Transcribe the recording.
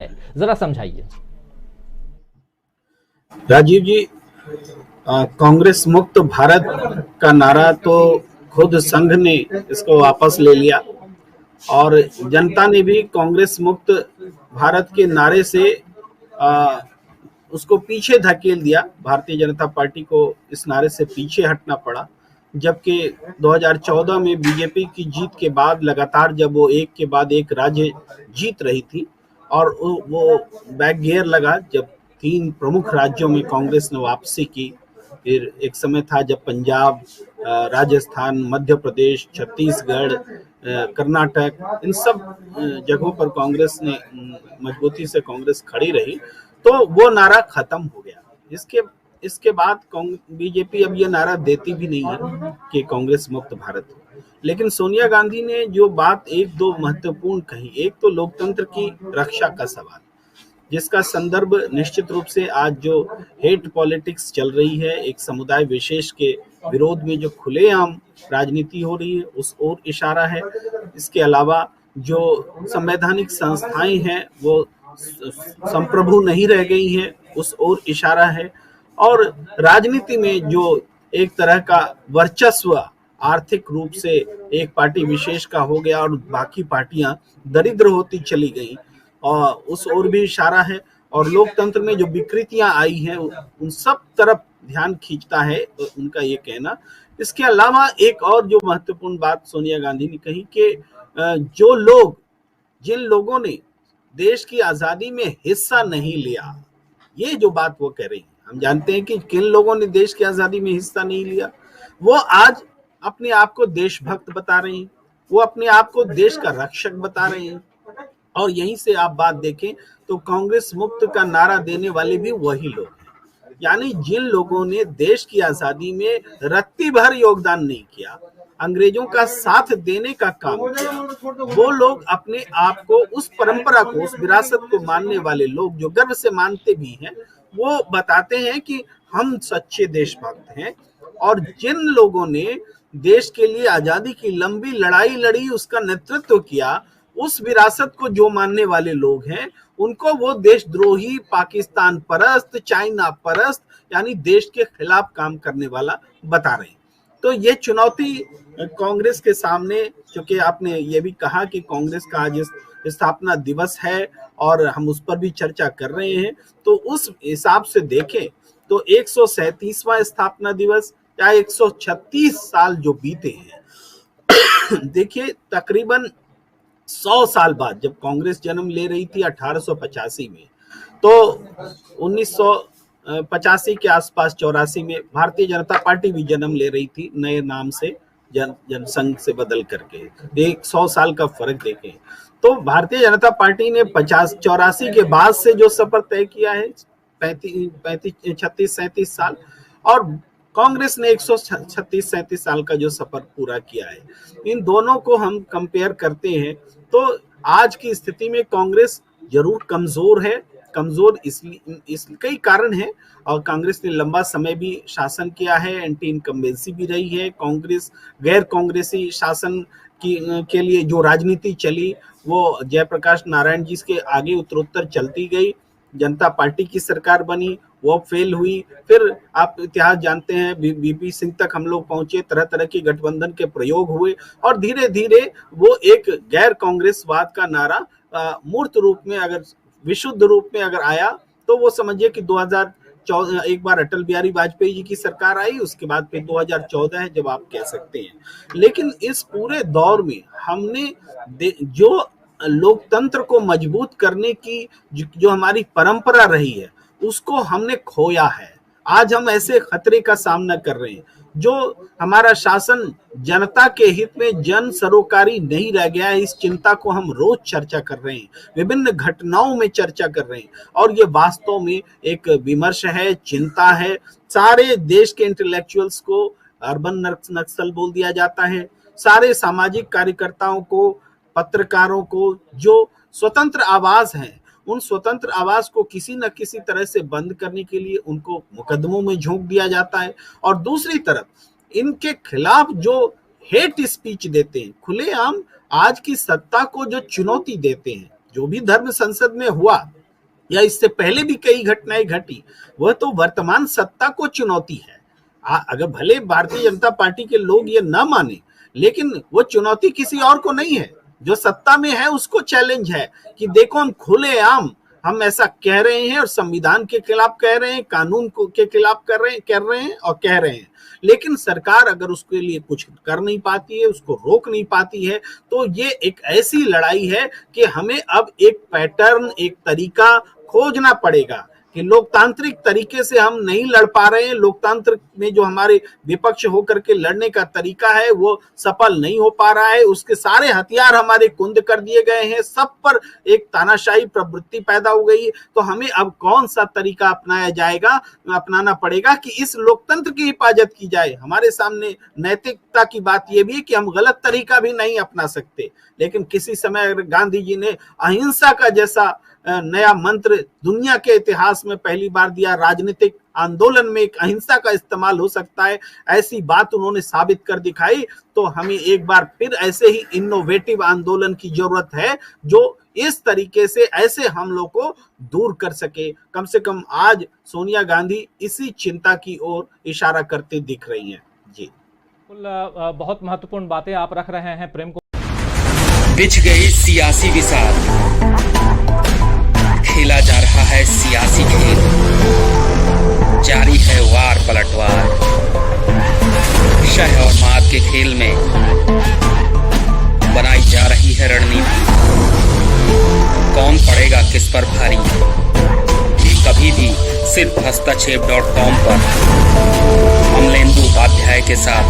है, जरा समझाइए। राजीव जी, कांग्रेस मुक्त भारत का नारा तो खुद संघ ने इसको वापस ले लिया और जनता ने भी कांग्रेस मुक्त भारत के नारे से आ, उसको पीछे धकेल दिया। भारतीय जनता पार्टी को इस नारे से पीछे हटना पड़ा, जबकि 2014 में बीजेपी की जीत के बाद लगातार जब वो एक के बाद एक राज्य जीत रही थी और वो बैक गियर लगा, जब तीन प्रमुख राज्यों में कांग्रेस ने वापसी की। फिर एक समय था जब पंजाब, राजस्थान, मध्य प्रदेश, छत्तीसगढ़, कर्नाटक, इन सब जगहों पर कांग्रेस ने मजबूती से कांग्रेस खड़ी रही, तो वो नारा खत्म हो गया। इसके इसके बाद बीजेपी अब ये नारा देती भी नहीं है कि कांग्रेस मुक्त भारत हो। लेकिन सोनिया गांधी ने जो बात एक दो महत्वपूर्ण कही, एक तो लोकतंत्र की रक्षा का सवाल, जिसका संदर्भ निश्चित रूप से आज जो हेट पॉलिटिक्स चल रही है, एक समुदाय विशेष के विरोध में जो खुलेआम राजनीति हो रही है, उस ओर इशारा है। इसके अलावा जो संवैधानिक संस्थाएं हैं वो संप्रभु नहीं रह गई हैं, उस ओर इशारा है। और राजनीति में जो एक तरह का वर्चस्व आर्थिक रूप से एक पार्टी विशेष का हो गया और बाकी पार्टियां दरिद्र होती चली गई, और उस ओर भी इशारा है। और लोकतंत्र में जो विकृतियां आई हैं उन सब तरफ ध्यान खींचता है उनका ये कहना। इसके अलावा एक और जो महत्वपूर्ण बात सोनिया गांधी ने कही कि जो लोग, जिन लोगों ने देश की आजादी में हिस्सा नहीं लिया, ये जो बात वो कह रही है, हम जानते हैं कि किन लोगों ने देश की आजादी में हिस्सा नहीं लिया। वो आज अपने आप को देशभक्त बता रहे हैं, वो अपने आप को देश का रक्षक बता रहे हैं। और यहीं से आप बात देखें तो कांग्रेस मुक्त का नारा देने वाले भी वही लोग हैं, यानी जिन लोगों ने देश की आजादी में रत्ती भर योगदान नहीं किया, अंग्रेजों का साथ देने का काम किया, वो लोग अपने आप को, उस परंपरा को, उस विरासत को मानने वाले लोग जो गर्व से मानते भी हैं, वो बताते हैं कि हम सच्चे देशभक्त हैं। और जिन लोगों ने देश के लिए आजादी की लंबी लड़ाई लड़ी, उसका नेतृत्व किया, उस विरासत को जो मानने वाले लोग हैं, उनको वो देशद्रोही, पाकिस्तान परस्त, चाइना परस्त, यानी देश के खिलाफ काम करने वाला बता रहे हैं। तो ये चुनौती कांग्रेस के सामने, क्योंकि आपने ये भी कहा कि कांग्रेस का आज स्थापना दिवस है और हम उस पर भी चर्चा कर रहे हैं, तो उस हिसाब से देखें तो 137वां स्थापना दिवस या 136 साल जो बीते हैं, देखिए तकरीबन 100 साल बाद जब कांग्रेस जन्म ले रही थी 1885 में, तो 1985 के आसपास, 84 में भारतीय जनता पार्टी भी जन्म ले रही थी नए नाम से, जनसंघ से बदल करके। एक 100 साल का फर्क देखें तो भारतीय जनता पार्टी ने 84 के बाद से जो सफर तय किया है 36-37 साल, और कांग्रेस ने 136-37 साल का जो सफर पूरा किया है, इन दोनों को हम कंपेयर करते हैं तो आज की स्थिति में कांग्रेस जरूर कमजोर है। कमजोर इसलिए कई कारण हैं, और कांग्रेस ने लंबा समय भी शासन किया है, एंटी इनकम्बेंसी भी रही है। कांग्रेस गैर कांग्रेसी शासन के लिए जो राजनीति चली वो जयप्रकाश नारायण जी के आगे उत्तरोत्तर चलती गई। जनता पार्टी की सरकार बनी, वो फेल हुई। फिर आप इतिहास जानते हैं, बीपी सिंह तक हम लोग पहुंचे, तरह तरह के गठबंधन के प्रयोग हुए, और धीरे धीरे वो एक गैर कांग्रेसवाद का नारा मूर्त रूप में, अगर विशुद्ध रूप में अगर आया, तो वो समझिए कि 2014 एक बार अटल बिहारी वाजपेयी जी की सरकार आई, उसके बाद फिर 2014 है जब आप कह सकते हैं। लेकिन इस पूरे दौर में हमने जो लोकतंत्र को मजबूत करने की जो हमारी परंपरा रही है, उसको हमने खोया है। आज हम ऐसे खतरे का सामना कर रहे हैं, जो हमारा शासन जनता के हित में जन सरोकारी नहीं रह गया है। इस चिंता को हम रोज चर्चा कर रहे हैं, विभिन्न घटनाओं में चर्चा कर रहे हैं, और ये वास्तव में एक विमर्श है, चिंता है। सारे देश के इंटेलेक्चुअल्स को अर्बन नक्सल बोल दिया जाता है, सारे सामाजिक कार्यकर्ताओं को, पत्रकारों को, जो स्वतंत्र आवाज हैं, उन स्वतंत्र आवाज को किसी न किसी तरह से बंद करने के लिए उनको मुकदमों में झोंक दिया जाता है। और दूसरी तरफ इनके खिलाफ जो हेट स्पीच देते हैं, खुलेआम आज की सत्ता को जो चुनौती देते हैं, जो भी धर्म संसद में हुआ या इससे पहले भी कई घटनाएं घटी, वह तो वर्तमान सत्ता को चुनौती है। अगर भले भारतीय जनता पार्टी के लोग ये ना माने, लेकिन वो चुनौती किसी और को नहीं है, जो सत्ता में है उसको चैलेंज है कि देखो हम खुलेआम हम ऐसा कह रहे हैं और संविधान के खिलाफ कह रहे हैं, कानून के खिलाफ कर रहे हैं और कह रहे हैं, लेकिन सरकार अगर उसके लिए कुछ कर नहीं पाती है, उसको रोक नहीं पाती है, तो ये एक ऐसी लड़ाई है कि हमें अब एक पैटर्न, एक तरीका खोजना पड़ेगा कि लोकतांत्रिक तरीके से हम नहीं लड़ पा रहे हैं। लोकतंत्र में जो हमारे विपक्ष होकर के लड़ने का तरीका है वो सफल नहीं हो पा रहा है, उसके सारे हथियार हमारे कुंद कर दिए गए हैं, सब पर एक तानाशाही प्रवृत्ति पैदा हो गई है। तो हमें अब कौन सा तरीका अपनाना पड़ेगा कि इस लोकतंत्र की हिफाजत की जाए। हमारे सामने नैतिकता की बात यह भी है कि हम गलत तरीका भी नहीं अपना सकते, लेकिन किसी समय गांधी जी ने अहिंसा का जैसा नया मंत्र दुनिया के इतिहास में पहली बार दिया, राजनीतिक आंदोलन में एक अहिंसा का इस्तेमाल हो सकता है, ऐसी बात उन्होंने साबित कर दिखाई। तो हमें एक बार फिर ऐसे ही इनोवेटिव आंदोलन की जरूरत है जो इस तरीके से ऐसे हमलों को दूर कर सके। कम से कम आज सोनिया गांधी इसी चिंता की ओर इशारा करते दिख रही हैं। जी बहुत महत्वपूर्ण बातें आप रख रहे हैं प्रेम को। बिछ गई सियासी विसार, खेला जा रहा है सियासी खेल, जारी है वार पलटवार, शह और मात के खेल में बनाई जा रही है रणनीति। कौन पड़ेगा किस पर भारी, ये कभी भी सिर्फ हस्तक्षेप.com पर अमलेंदु उपाध्याय के साथ।